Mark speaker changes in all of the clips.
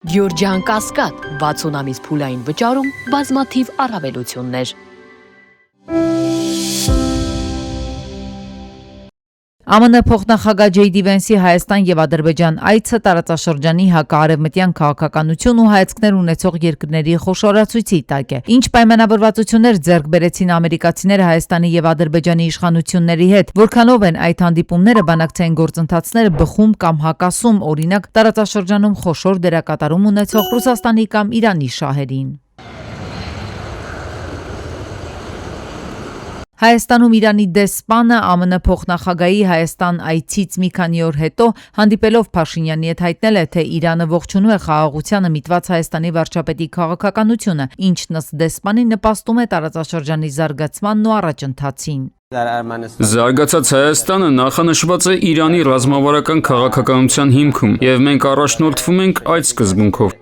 Speaker 1: Գյորջյան Կասկադ 60 ամիս փուլային վճարում բազմաթիվ առավելություններ։
Speaker 2: ԱՄՆ փոխնախագահ Ջեյդի Վենսի Հայաստան եւ Ադրբեջան այցը տարածաշրջանի հակաարևմտյան քաղաքականություն ու հայացքներ ունեցող երկրների խոշորացույցի տակ է։ Ինչ պայմանավորվածություններ ձեռք բերեցին ամերիկացիները Հայաստանի եւ Ադրբեջանի իշխանությունների հետ, որքանով են այդ հանդիպումները բանակցային գործընթացները բխում կամ հակասում, օրինակ տարածաշրջանում խոշոր դերակատարում ունեցող Ռուսաստանի կամ Իրանի շահերին։ Հայաստանում Իրանի դեսպանը ԱՄՆ փոխնախագահի Հայաստան այցից մի քանի օր հետո հանդիպելով Փաշինյանի հետ հայտնել է, թե Իրանը ողջունում է խաղաղությանը միտված Հայաստանի վարչապետի քաղաքականությունը, ինչն ըստ դեսպանի նպաստում է տարածաշրջանի զարգացմանն ու առաջընթացին։
Speaker 3: Զարգացած Հայաստանը նախանշված է Իրանի ռազմավարական քաղաքականության հիմքում, եւ մենք առաջնորդվում ենք այդ սկզբունքով։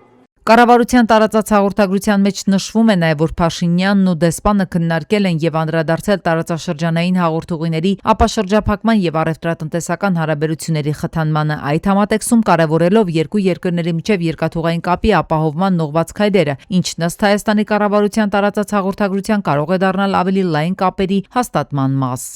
Speaker 2: Կառավարության տարածած հաղորդագրության մեջ նշվում է նաև, որ Փաշինյանն ու դեսպանը քննարկել են եւ անդրադարձել տարածաշրջանային հաղորդուղիների ապաշրջափակման եւ առևտրատնտեսական հարաբերությունների խթանմանը, այդ համատեքստում կարևորելով երկու երկրների միջև երկաթուղային կապի ապահովման ուղղված քայլերը, ինչն ըստ Հայաստանի կառավարության տարածած հաղորդագրության կարող է դառնալ ավելի լայն կապերի հաստատման մաս։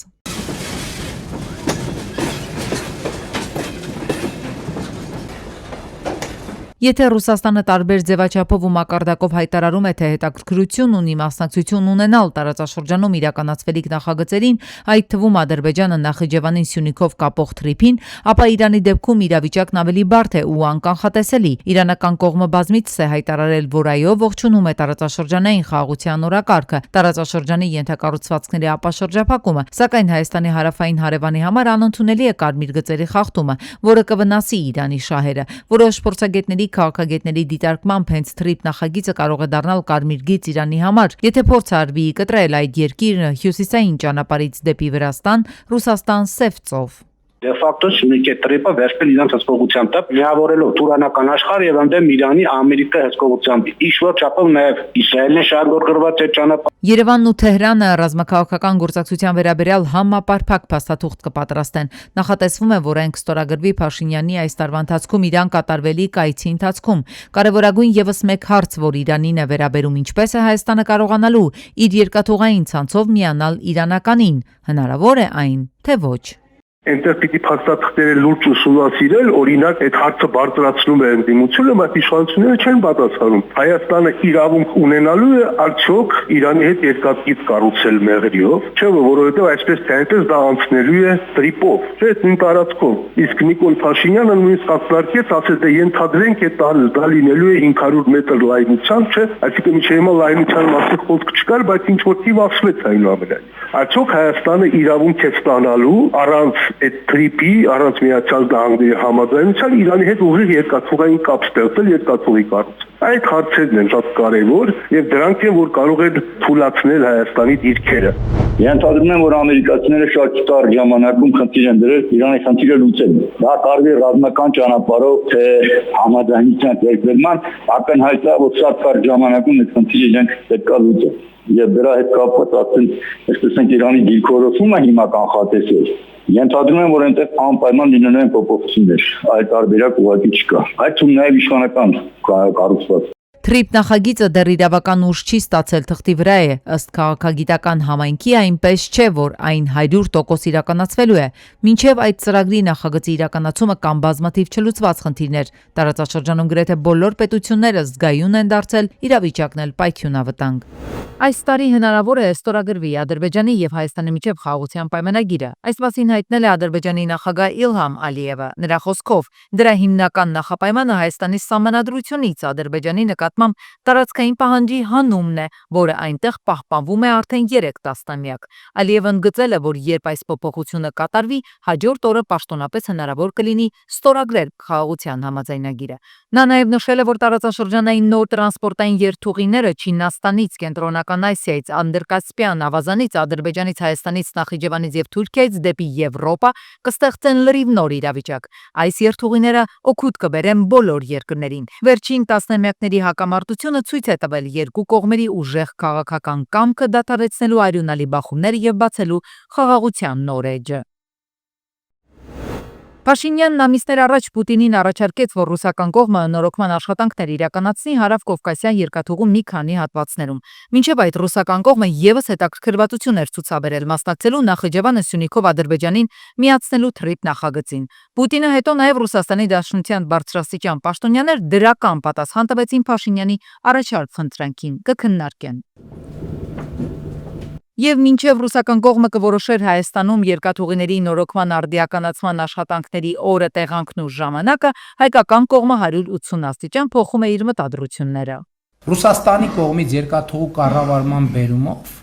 Speaker 2: Եթե Ռուսաստանը տարբեր ձևաչափով ու մակարդակով հայտարարում է, թե հետաքրքրություն ունի մասնակցություն ունենալ տարածաշրջանում իրականացվելիք նախագծերին, այդ թվում Ադրբեջանը Նախիջևանին Սյունիքով կապող թրիփին, ապա Իրանի դեպքում իրավիճակն ավելի բարդ է ու անկանխատեսելի։ Իրանական կողմը բազմիցս է հայտարարել, որ այո, ողջունում է տարածաշրջանային խաղաղության օրակարգը, տարածաշրջանի ենթակառուցվածքների ապաշրջափակումը, սակայն Հայաստանի հարավային հարևանի համար անընդունելի է կարմիր գծերի խախտումը, որը կվնասի Իրանի շահերը։ Որոշ փորձագետների քաղաքագետների դիտարկմամբ հենց թրիփ նախագիծը կարող է դառնալ կարմիր գիծ Իրանի համար, եթե փորձ արվի կտրել այդ երկիրը հյուսիսային ճանապարհից դեպի Վրաստան, Ռուսաստան, Սև ծով։
Speaker 4: Դե ֆակտո Սյունիքի տրիպը վերցնել իրենց հսկողությամբ տակ, միավորելով Թուրանական աշխարհը եւ ընդդեմ Իրանի Ամերիկա հսկողությամբ։ Ինչ-որ չափով նաեւ Իսրայելն է շարունակված այդ ճանապարհը։
Speaker 2: Երևանն ու Թեհրանը ռազմաքաղաքական գործակցության վերաբերյալ համապարփակ փաստաթուղթ կպատրաստեն։ Նախատեսվում է, որ այն կստորագրվի Փաշինյանի այս տարվա ընթացքում Իրան կատարվելիք այցի ընթացքում։ Կարևորագույն եւս մեկ հարց, որ Իրանին է վերաբերում, ինչպես է Հայաստանը կարողանալու իր երկաթուղային ցանցով միանալ իրանականին։ Հնարավոր է այն, թե ոչ։
Speaker 5: Այնտեղ պիտի փաստաթղթերը լուրջ ուսումնասիրել, օրինակ այդ հարցը բարձրացնում է ընդդիմությունը, բայց իշխանությունները չեն պատասխանում։ Հայաստանը իրավունք ունենալու է արդյոք Իրանի հետ երկաթգիծ կառուցել մեղրիով, չէ՞ որովհետև այսպես թե այնպես դա անցնելու է տրիպով, չէ՞ նույն տարածքով։ Իսկ Նիկոլ Փաշինյանը նույնիսկ ակնարկեց, ասել թե ենթադրենք այդ դա լինելու է 500 մետր լայնությամբ, չէ՞, այսինքն մինչև հիմա լայնության մասին խոսք չկար, բայց ինչ որ թիվ ասվեց այնուամենայնիվ։ Արդյոք Հայաստանը իրավունք է ստանալու առանց այդ տրիպի, առանց Միացյալ Նահանգների համաձայնության Իրանի հետ ուղիղ երկաթուղային կապ ստեղծել, երկաթուղի կառուցել։ Այդ հարցերն են շատ կարևոր եւ դրանք են, որ կարող են թույլատնել Հայաստանի դիրքերը։
Speaker 6: Ենթադրում եմ, որ ամերիկացիները շատ կարճ ժամանակում խնդիր են դրել Իրանի խնդիրը լուծել։ Դա կարելի է ռազմական ճանապարհով, թե համաձայնության ձեռքբերման, ակնհայտ է, որ շատ կարճ ժամանակում այդ խնդիրը իրենք պետք է լուծեն։ Եվ դրա հետ կապված ասեն, այսպես են Իրանի դիրքորոշումը հիմա կանխատեսել։ Ենթադրում եմ, որ այնտեղ անպայման լինելու են փոփոխություններ, այդ տարբերակ ուղղակի չկա։ Այդ թվում նաև իշխանական կառուցված։
Speaker 2: Թրիփ նախագիծը դեռ իրավական ուժ չի ստացել, թղթի վրա է, ըստ քաղաքագիտական համայնքի այնպես չէ, որ այն 100% իրականացվելու է։ Մինչև այդ ծրագրի նախագծի իրականացումը կան բազմաթիվ չլուծված խնդիրներ, տարածաշրջանում գրեթե բոլոր պետությունները զգայուն են դարձել, իրավիճակն էլ պայթյունավտանգ։ Այս տարի հնարավոր է ստորագրվի Ադրբեջանի եւ Հայաստանի միջև խաղաղության պայմանագիրը։ Այս մասին հայտնել է Ադրբեջանի նախագահ Իլհամ Ալիևը։ Նրա խոսքով դրա հիմնական նախապայմանը Հայաստանի սահմանադրությունից Ադրբեջանի նկատմամբ տարածքային պահանջի հանումն է, որը այնտեղ պահպանվում է արդեն 3 տասնամյակ։ Ալիևն ընդգծել է, որ երբ այս փոփոխությունը կատարվի, հաջորդ օրը պաշտոնապես հնարավոր կլինի ստորագրել խաղաղության համաձայնագիրը։ Նա նաև նշել է, որ տարածաշրջանային նոր տրանսպորտային երթուղիները Չինաստանից, Կենտրոնական Ասիայից, Անդրկասպյան ավազանից, Ադրբեջանից, Հայաստանից, Նախիջևանից եւ Թուրքիայից դեպի Եվրոպա կստեղծեն լրիվ նոր իրավիճակ։ Այս երթուղիները օգուտ կբերեն բոլոր երկրներին։ Վերջին տասնամյակների հակամարտությունը ցույց է տվել երկու կողմերի ուժեղ քաղաքական կամքը դադարեցնելու արյունալի բախումները եւ բացելու խաղաղության նոր էջը։ Փաշինյանն ամիսներ առաջ Պուտինին առաջարկեց, որ ռուսական կողմը նորոգման աշխատանքներ իրականացնի հարավ-կովկասյան երկաթուղու մի քանի հատվածներում։ Մինչև այդ ռուսական կողմը եւս հետաքրքրվածություն էր ցուցաբերել մասնակցելու Նախիջևանը Սյունիքով Ադրբեջանին միացնելու թրիփ նախագծին։ Պուտինը հետո նաև Ռուսաստանի Դաշնության բարձրաստիճան պաշտոնյաներ դրական պատասխան տվեցին Փաշինյանի առաջարկ խնդրանքին կքննարկեն։ Եվ մինչև ռուսական կողմը կորոշեր Հայաստանում երկաթուղիների նորոգման արդիականացման աշխատանքների օրը, տեղանքն ու ժամանակը, հայկական կողմը 180 աստիճան փոխում է իր մտադրությունները։
Speaker 7: Ռուսաստանի կողմից երկաթուղու կառավարման բերումով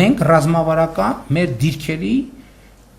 Speaker 7: մենք ռազմավարական մեր դիրքերի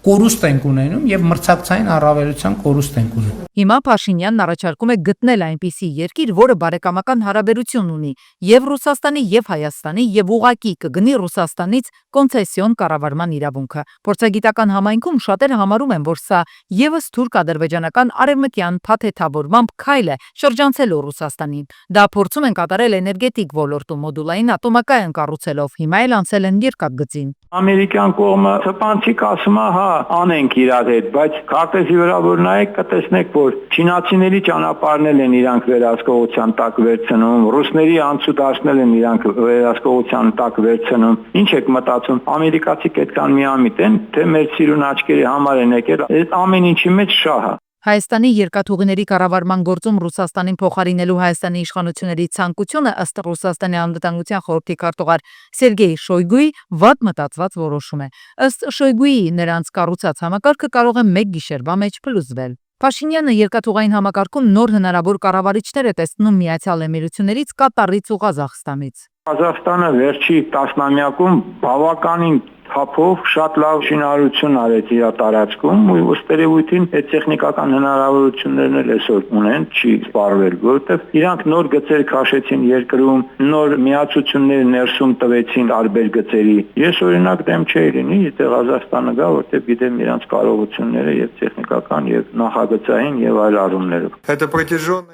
Speaker 7: կորուստ ենք ունենում եւ մրցակցային առավելության կորուստ ենք ունենում։
Speaker 2: Հիմա Փաշինյանն առաջարկում է գտնել այնպիսի երկիր, որը բարեկամական հարաբերություն ունի եւ Ռուսաստանի եւ Հայաստանի եւ ուղակի կգնի Ռուսաստանից կոնցեսիոն կառավարման իրավունքը։ Փորձագիտական համայնքում շատերը համարում են, որ սա եւս թուրք-ադրբեջանական արևմտյան փաթեթավորմամբ քայլ է շրջանցելու Ռուսաստանին։ Դա փորձում են կատարել էներգետիկ ոլորտում մոդուլային ատոմակայան կառուցելով, հիմա էլ անցել են երկաթգծին։
Speaker 6: Ամերիկյան կողմը սպանցիկ ասում է, հա, անենք իրար հետ, բայց քարտեզի վրա որ նայեք կտեսնեք, որ չինացիների ճանապարհներ են իրանք վերահսկողության տակ վերցնում, ռուսների անցուդարձնել են իրանք վերահսկողության տակ վերցնում։ Ինչ եք մտածում, ամերիկացիք այդքան միամիտ են, թե մեր սիրուն աչքերի համար են եկել, այդ ամեն ինչի մեջ շահը։
Speaker 2: Հայաստանի երկաթուղիների կառավարման գործում Ռուսաստանին փոխարինելու Հայաստանի իշխանությունների ցանկությունը ըստ Ռուսաստանի անվտանգության խորհրդի քարտուղար Սերգեյ Շոյգուի վատ մտածված որոշում է։ Ըստ Շոյգուի նրանց կառուցած համակարգը կարող է մեկ գիշերվա մեջ փլուզվել։ Փաշինյանը երկաթուղային համակարգում նոր հնարավոր կառավարիչներ է տեսնում Միացյալ Էմիրություններից, Կատարից ու Ղազախստանից։
Speaker 6: Ղազախստանը վերջի տասնամյակում բավականին թափով շատ լավ շինարարություն արեց իր տարածքում ու ըստ երևույթին այդ տեխնիկական հնարավորություններն էլ այսօր ունեն, չի սպառվել, որովհետև իրանք նոր գծեր քաշեցին երկրում, նոր միացություններ ներսում տվեցին տարբեր գծերի։ Ես օրինակ դեմ չէի լինի, եթե Ղազախստանը գա, որտեղ գիտեմ իրանք կարողությունները եւ տեխնիկական եւ նախագծային եւ այլ առումներով։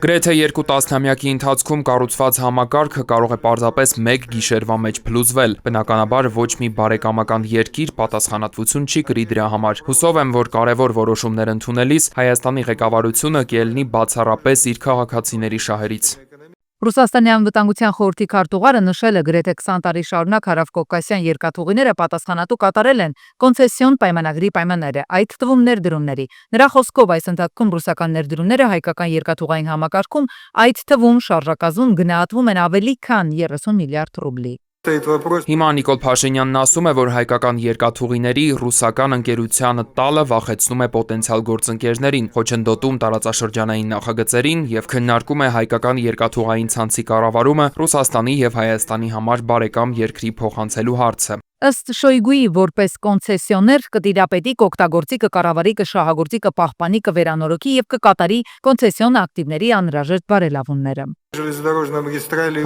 Speaker 8: Գրեթե 2 տասնամյակի ընթացքում կառուցված համակարգը կարող է պարզապես մեկ գիշերվա մեջ փլուզվել։ Բնականաբար ոչ մի բարեկամական երկիր պատասխանատվություն չի կրի դրա համար։ Հուսով եմ, որ կարևոր որոշումներ ընդունելիս Հայաստանի ղեկավարությունը կելնի բացառապես իր քաղաքացիների շահերից։
Speaker 2: Ռուսաստանի անվտանգության խորհրդի քարտուղարը նշել է, գրեթե 20 տարի շարունակ հարավկովկասյան երկաթուղիները պատասխանատու կատարել են կոնցեսիոն պայմանագրի պայմանները, այդ թվում ներդրումների։ Նրա խոսքով այս ընթացքում ռուսական ներդրումները հայկական երկաթուղային համակարգում, այդ թվում շարժակազմում գնահատվում են ավելի քան 30 միլիարդ ռուբլի։
Speaker 8: Հիմա Նիկոլ Փաշինյանն ասում է, որ հայկական երկաթուղիների ռուսական ընկերությանը տալը վախեցնում է պոտենցիալ գործընկերներին, խոչընդոտում տարածաշրջանային նախագծերին եւ քննարկում է հայկական երկաթուղային ցանցի կառավարումը Ռուսաստանի եւ Հայաստանի համար բարեկամ երկրի փոխանցելու հարցը։
Speaker 2: Ըստ Շոյգուի որպես կոնցեսիոներ կտիրապետի, կօգտագործի, կկառավարի, կշահագործի, կպահպանի, կվերանորոգի եւ կկատարի կոնցեսիոն ակտիվների անհրաժեշտ բարելավումները։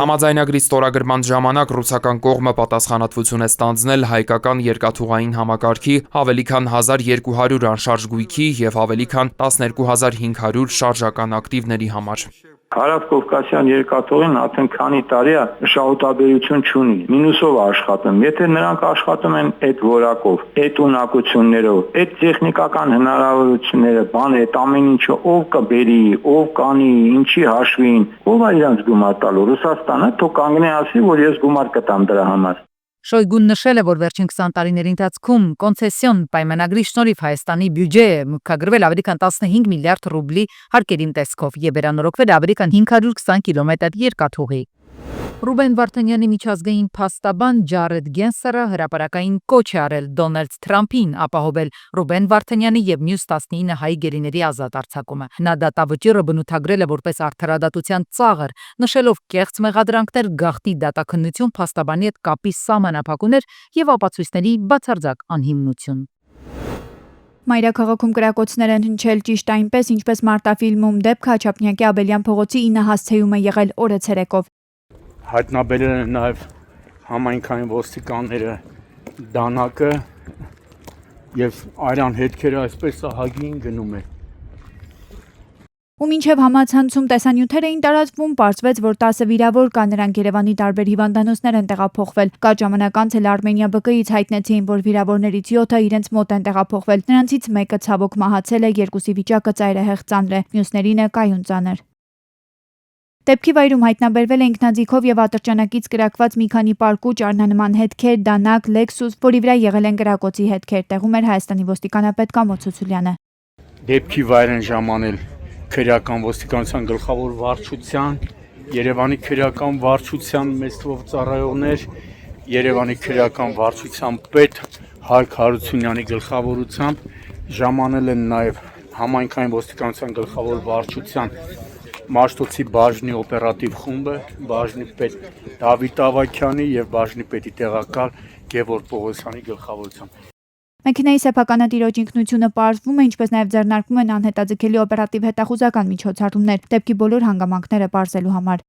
Speaker 8: Համաձայնագրի ստորագրման ժամանակ ռուսական կողմը պատասխանատվություն է ստանձնել հայկական երկաթուղային համակարգի ավելի քան 1200 անշարժ գույքի եւ ավելի քան 12500 շարժական ակտիվների համար։
Speaker 6: Հարավկովկասյան երկաթուղին արդեն քանի տարի է շահութաբերություն չունի, մինուսով աշխատում։ Եթե նրանք աշխատում են այդ որակով, այդ ունակություններով, այդ տեխնիկական հնարավորությունները, բանը, այդ ամեն ինչը ով կբերի, ով կանի, ինչի հաշվին, ով է իրանց գումար տալու։ Ռուսաստանը թող կանգնի ասի, որ ես գումար կտամ դրա համար։
Speaker 2: Շոյգուն նշել է, որ վերջին 20 տարիների ընթացքում կոնցեսիոն պայմանագրի շնորհիվ Հայաստանի բյուջեը մուտքագրվել ավելի քան 15 միլիարդ ռուբլի հարկերին տեսքով եւ վերանորոգվել ավելի քան 520 կիլոմետր երկաթուղի։ Ռուբեն Վարդանյանի միջազգային փաստաբան Ջարեդ Գենսերը հրապարակային կոչ է արել Դոնալդ Թրամփին ապահովել Ռուբեն Վարդանյանի եւ մյուս 19 հայ գերիների ազատ արձակումը։ Նա դատավճիռը բնութագրել է որպես արդարադատության ծաղր, նշելով կեղծ մեղադրանքներ, գաղտնի դատաքննություն, փաստաբանի հետ կապի սահմանափակումներ եւ ապացույցների բացարձակ անհիմնություն։
Speaker 9: Մայրաքաղաքում կրակոցներ են հնչել ճիշտ այնպես, ինչպես Մարտաֆիլմում դեպքը Հաչափնյակի Աբելյան փողոցի 9 հասցեում է եղել օրը ցերեկով։
Speaker 10: Հայտնաբերել են նաև համայնքային ոստիկանները դանակը եւ արյան հետքերը այսպես ահագին գնում է։
Speaker 9: Ու մինչև համացանցում տեսանյութեր էին տարածվում, պարզվեց, որ 10 վիրավոր կա, նրանք Երևանի տարբեր հիվանդանոցներ են տեղափոխվել։ Կարճ ժամանակ անց էլ Արմենիա ԲԿ-ից հայտնեցին, որ վիրավորներից 7-ը իրենց մոտ են տեղափոխվել։ Նրանցից մեկը ցավոք մահացել է, երկուսի վիճակը ծայրահեղ ծանր է, մյուսներինը կայուն ծանր։ Դեպքի վայրում հայտնաբերվել է ինքնաձիգով եւ ատրճանակից կրակված մի քանի պարկուճ առնանման հետքեր, դանակ, Lexus, որի վրա եղել են կրակոցի հետքեր, տեղում էր Հայաստանի ոստիկանապետ Կամո Ցուցուլյանը։
Speaker 10: Դեպքի վայր են ժամանել քրեական ոստիկանության գլխավոր վարչության, Երևանի քրեական վարչության մեծ թվով ծառայողներ, Երևանի քրեական վարչության պետ Հայկ Հարությունյանի գլխավորությամբ ժամանել են նաեւ համայնքային ոստիկանության գլխավոր վարչության Մաշտոցի բաժնի օպերատիվ խումբը, բաժնի պետ Դավիթ Ավագյանի եւ բաժնի պետի տեղակալ Գևորգ Պողոսյանի գլխավորությամբ։
Speaker 9: Մեքենայի սեփականատիրոջ ինքնությունը պարզվում է, ինչպես նաև ձեռնարկվում են անհետաձգելի օպերատիվ հետախուզական միջոցառումներ դեպքի բոլոր հանգամանքները պարզելու համար։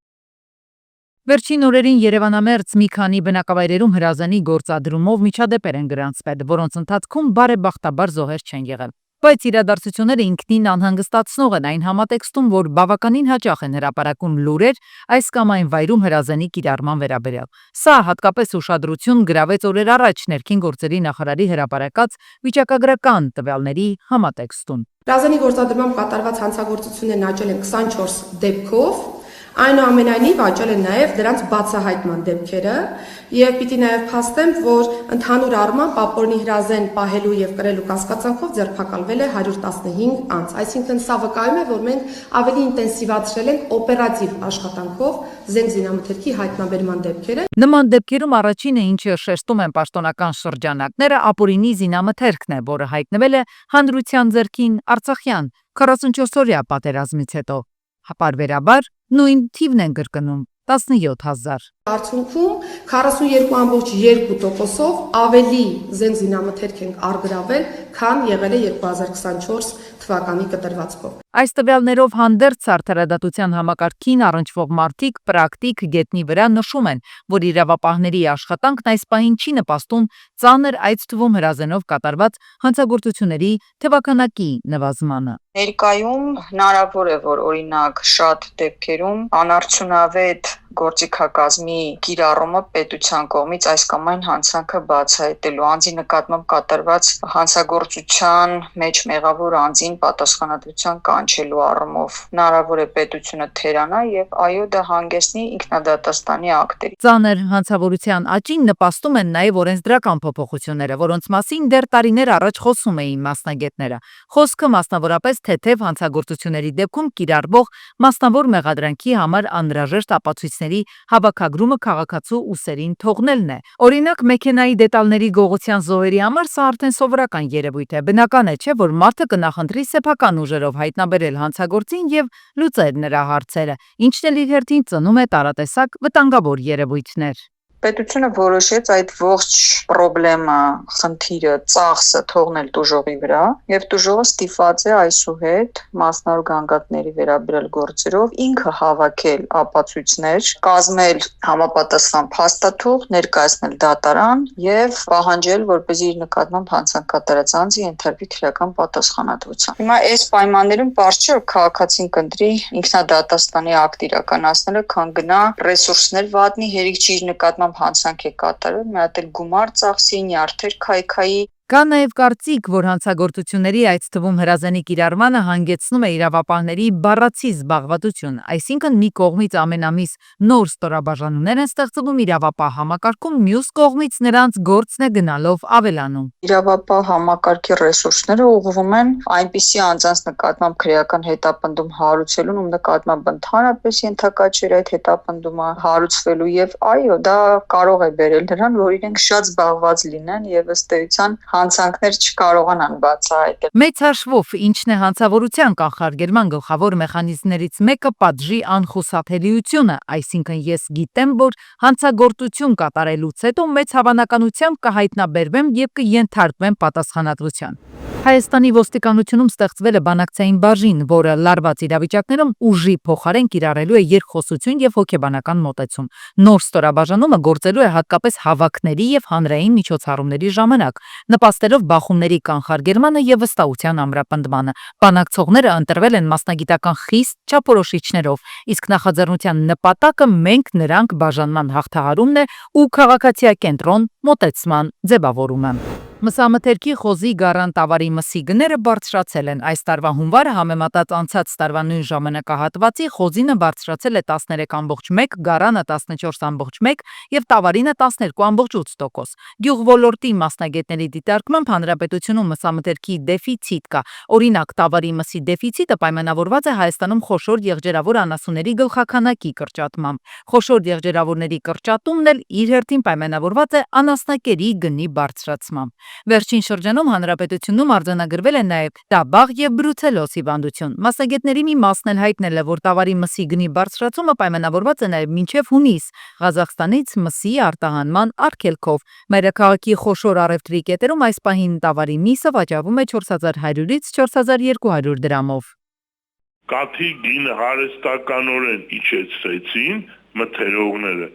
Speaker 2: Վերջին օրերին Երևանամերձ մի քանի բնակավայրերում հրազանի գործադրումով միջադեպեր են գրանցվել, որոնց ընթացքում բարեբախտաբար զոհեր չեն եղել։ Բայց իրադարձությունները ինքնին անհանգստացնող են այն համատեքստում, որ բավականին հաճախ են հրապարակում լուրեր այս կամ այն վայրում հրազանի կիրառման վերաբերյալ։ Սա հատկապես ուշադրություն գրավեց օրեր առաջ ներքին գործերի նախարարի հրապարակած վիճակագրական տվյալների համատեքստում։
Speaker 11: Հրազանի գործադրմամբ կատարված հանցագործություններն աճել են 24 դեպքով, այնուամենայնիվ աճել են նաև դրանց բացահայտման դեպքերը եւ պիտի նաև փաստեմ, որ ընդհանուր առմամբ ապօրինի հրազեն պահելու եւ կրելու կասկածանքով ձերբակալվել է 115 անձ, այսինքն սա վկայում է, որ մենք ավելի ինտենսիվացրել ենք օպերատիվ աշխատանքով զենք զինամթերքի հայտնաբերման դեպքերը։
Speaker 2: Նման դեպքերում առաջինը, ինչը շեշտում են պաշտոնական շրջանակները, ապօրինի զինամթերքն է, որը հայտնվել է հանրության ձեռքին Արցախյան 44-օրյա պատերազմից հետո։ Հապարբերաբար նույն թիվն են կրկնում 17000։
Speaker 11: Արդյունքում 42.2%-ով ավելի զենք զինամթերք ենք առգրավել, քան եղել է 2024 թվականի կտրվածքով։
Speaker 2: Այս տվյալներով հանդերձ արդարադատության համակարգին առնչվող մարդիկ պրակտիկ գետնի վրա նշում են, որ իրավապահների աշխատանքն այս պահին չի նպաստում ծանր այդ թվում հրազենով կատարված հանցագործությունների թվականակի նվազմանը։
Speaker 12: Ներկայում հնարավոր է, որ օրինակ շատ դեպքերում անարդյունավետ գործիքակազմի կիրառումը պետության կողմից այս կամ այն հանցանքը բացահայտելու անձի նկատմամբ կատարված հանցագործության մեջ մեղավոր անձին պատասխանատվության կանչելու առումով հնարավոր է պետությունը թերանա եւ այո դա հանգեցնի ինքնադատաստանի ակտերի։
Speaker 2: Ծանր հանցավորության աճին նպաստում են նաեւ օրենսդրական փոփոխությունները, որոնց մասին դեռ տարիներ առաջ խոսում էին մասնագետները։ Խոսքը մասնավորապես թեթև հանցագործությունների դեպքում կիրառվող մասնավոր մեղադրանքի համար անհրաժեշտ ապացույցների հավաքագրումը քաղաքացու ուսերին թողնելն է։ Օրինակ, մեքենայի դետալների գողության զոհերի համար սա արդեն սովորական երևույթ է։ Բնական է, չէ, որ մարդը կնախընտրի սեփական ուժերով հայտնաբերել հանցագործին եւ լուծել նրա հարցերը, ինչն էլ իր հերթին ծնում է տարատեսակ վտանգավոր երևույթներ։
Speaker 12: Պետությունը որոշեց այդ ողջ խնդրեմը, խնդիրը, ծախսը թողնել տուժողի վրա եւ տուժողը ստիպված է այսուհետ մասնավոր գանգատների վերաբերյալ գործերով ինքը հավաքել ապացույցներ, կազմել համապատասխան փաստաթուղթ, ներկայացնել դատարան եւ պահանջել, որպեսզի իր նկատմամբ հանցանք կատարած անձը ենթարկվի քրեական պատասխանատվության։ Հիմա այս պայմաններում բարձ չէ որ քաղաքացին կընտրի ինքնադատաստանի ակտ իրականացնելը, քան գնա ռեսուրսներ վատնի, հերիք չի իր նկատմամբ հանցանք է կատարել, մի հատ էլ գումար ծախսի, նյարդեր քայքայի։
Speaker 2: Կա նաև կարծիք, որ հանցագործությունների այդ թվում հրազենի կիրառմանը հանգեցնում է իրավապահների բառացի զբաղվածություն, այսինքն մի կողմից ամեն ամիս նոր ստորաբաժանումներ են ստեղծվում իրավապահ համակարգում, մյուս կողմից նրանց գործն է գնալով ավելանում։
Speaker 12: Իրավապահ համակարգի ռեսուրսները ուղղվում են այնպիսի անձանց նկատմամբ քրեական հետապնդում հարուցելուն, ում նկատմամբ ընդհանրապես ենթակա չէր այդ հետապնդումը հարուցվելու եւ այո, դա կարող է բերել նրան, որ իրենք շատ զբաղված լինեն եւ ըստ էության հանցանքներ չկարողանան բացահայտել։
Speaker 2: Մեծ հաշվով ինչն է հանցավորության կանխարգելման գլխավոր մեխանիզմներից մեկը պատժի անխուսափելիությունը, այսինքն ես գիտեմ, որ հանցագործություն կատարելուց հետո մեծ հավանականությամբ կհայտնաբերվեմ եւ կենթարկվեմ պատասխանատվության։ Հայաստանի ոստիկանությունում ստեղծվել է բանակցային բաժին, որը լարված իրավիճակներում ուժի փոխարեն կիրառելու է երկխոսություն եւ հոգեբանական մոտեցում։ Նոր ստորաբաժանումը գործելու է հատկապես հավաքների եւ հանրային միջոցառումների ժամանակ, նպաստելով բախումների կանխարգելմանը եւ վստահության ամրապնդմանը։ Բանակցողները ընտրվել են մասնագիտական խիստ չափորոշիչներով, իսկ նախաձեռնության նպատակը մենք նրանք բաժանման հաղթահարումն է ու քաղաքացիակենտրոն մոտեցման ձևավորումը։ Մսամթերքի խոզի գարանտ ավարի մսի գները բարձրացել են։ Այս տարվա հունվարը համեմատած անցած տարվա նույն ժամանակահատվածի խոզինը բարձրացել է 13.1, գարանը 14.1 եւ տավարինը 12.8%։ Գյուղ ոլորտի մասնագետների դիտարկմամբ հանրապետությունում մսամթերքի դեֆիցիտ կա։ Օրինակ, տավարի մսի դեֆիցիտը պայմանավորված է Հայաստանում խոշոր եղջերավոր անասունների գլխաքանակի կրճատմամբ։ Խոշոր եղջերավորների կրճատումն էլ իր հերթին պայմանավորված է անասնակերի գնի բարձրացմամբ։ Վերջին շրջանում հանրապետությունում արձանագրվել է նաև տաբաղ եւ բրուցելոս հիվանդություն։ Մասնագետների մի մասն էլ հայտնել է, որ տավարի մսի գնի բարձրացումը պայմանավորված է նաև մինչև հունիս Ղազախստանից մսի արտահանման արգելքով։ Մայրաքաղաքի խոշոր առևտրի կետերում այս պահին տավարի միսը վաճառվում է 4100-ից 4200 դրամով։
Speaker 13: Կաթի գինը հարստականորեն իջեցրեցին մթերողները։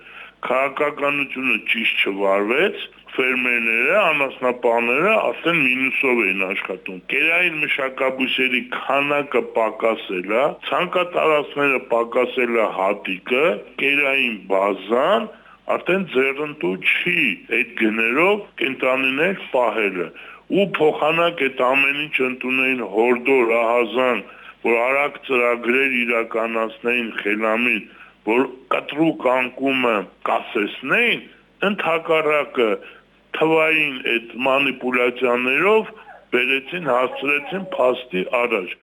Speaker 13: Քաղաքականությունը ճիշտ չվարվեց, ֆերմերները, անասնապահները արդեն մինուսով էին աշխատում։ Կերային մշակաբույսերի քանակը պակասել է, ցանկատարածները պակասել է հատիկը, կերային բազան արդեն ձեռնտու չի այդ գներով կենտրոնիներ պահելը։ Ու փոխանակ այդ ամեն ինչ ընդունեին հորդոր, ահազան, որ արագ ծրագրեր իրականացնեին խելամին, որ կտրուկ անկումը կասեցնեին, ընդհակառակը թվային այդ մանիպուլյացիաներով բերեցին, հասցրեցին փաստի առաջ։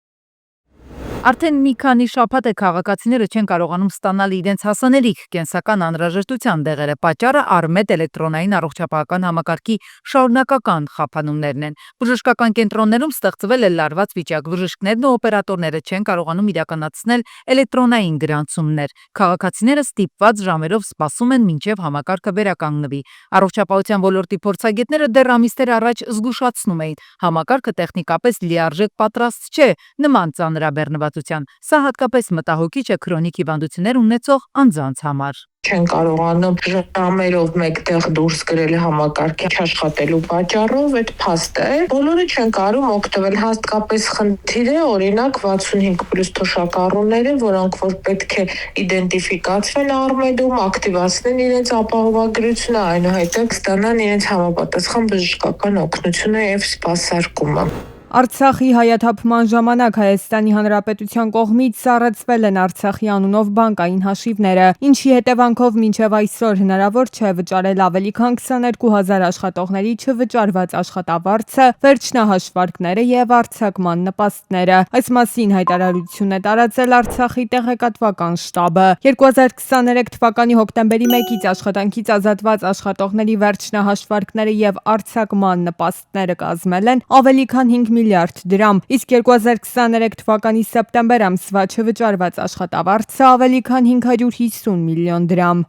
Speaker 2: Արդեն մի քանի շաբաթ է քաղաքացիները չեն կարողանում ստանալ իրենց հասանելիք կենսական անհրաժեշտության դեղերը։ Պատճառը Արմետ էլեկտրոնային առողջապահական համակարգի շարունակական խափանումներն են։ Բժշկական կենտրոններում ստեղծվել է լարված վիճակ։ Բժիշկներն ու օպերատորները չեն կարողանում իրականացնել էլեկտրոնային գրանցումներ։ Քաղաքացիները ստիպված ժամերով սպասում են մինչև համակարգը վերականգնվի։ Առողջապահության ոլորտի փորձագետները դեռ ամիսներ առաջ զգուշացնում էին, համակարգը տեխնիկապես լիարժեք պատրաստ չէ նման ծանրաբեռնված։ Սա հատկապես մտահոգիչ է քրոնիկ հիվանդություններ ունեցող անձանց համար։
Speaker 14: Չեն կարողանում ժամերով մեկտեղ դուրս գրել համակարգի աշխատելու պատճառով այդ փաստը է։ Բոլորը չեն կարող օգտվել, հատկապես խնդիր է օրինակ 65+ թոշակառուները, որոնք որ պետք է իդենտիֆիկացվեն Արմեդում, ակտիվացնեն իրենց ապահովագրությունը, այնուհետև ստանան իրենց համապատասխան բժշկական օգնությունը եւ սպասարկումը։
Speaker 15: Արցախի հայաթափման ժամանակ Հայաստանի Հանրապետության կողմից սառեցվել են Արցախի անունով բանկային հաշիվները, ինչի հետևանքով մինչև այսօր հնարավոր չէ վճարել ավելի քան 22,000 աշխատողների չվճարված աշխատավարձը, վերջնահաշվարկները եւ արձակման նպաստները։ Այս մասին հայտարարություն է տարածել Արցախի տեղեկատվական շտաբը։ 2023 թվականի հոկտեմբերի 1-ից աշխատանքից ազատված աշխատողների վերջնահաշվարկները եւ արձակման նպաստները կազմել են ավելի քան 5 միլիարդ դրամ, իսկ 2023 թվականի սեպտեմբեր ամսվա չվճարված աշխատավարձը ավելի քան 550 միլիոն դրամ։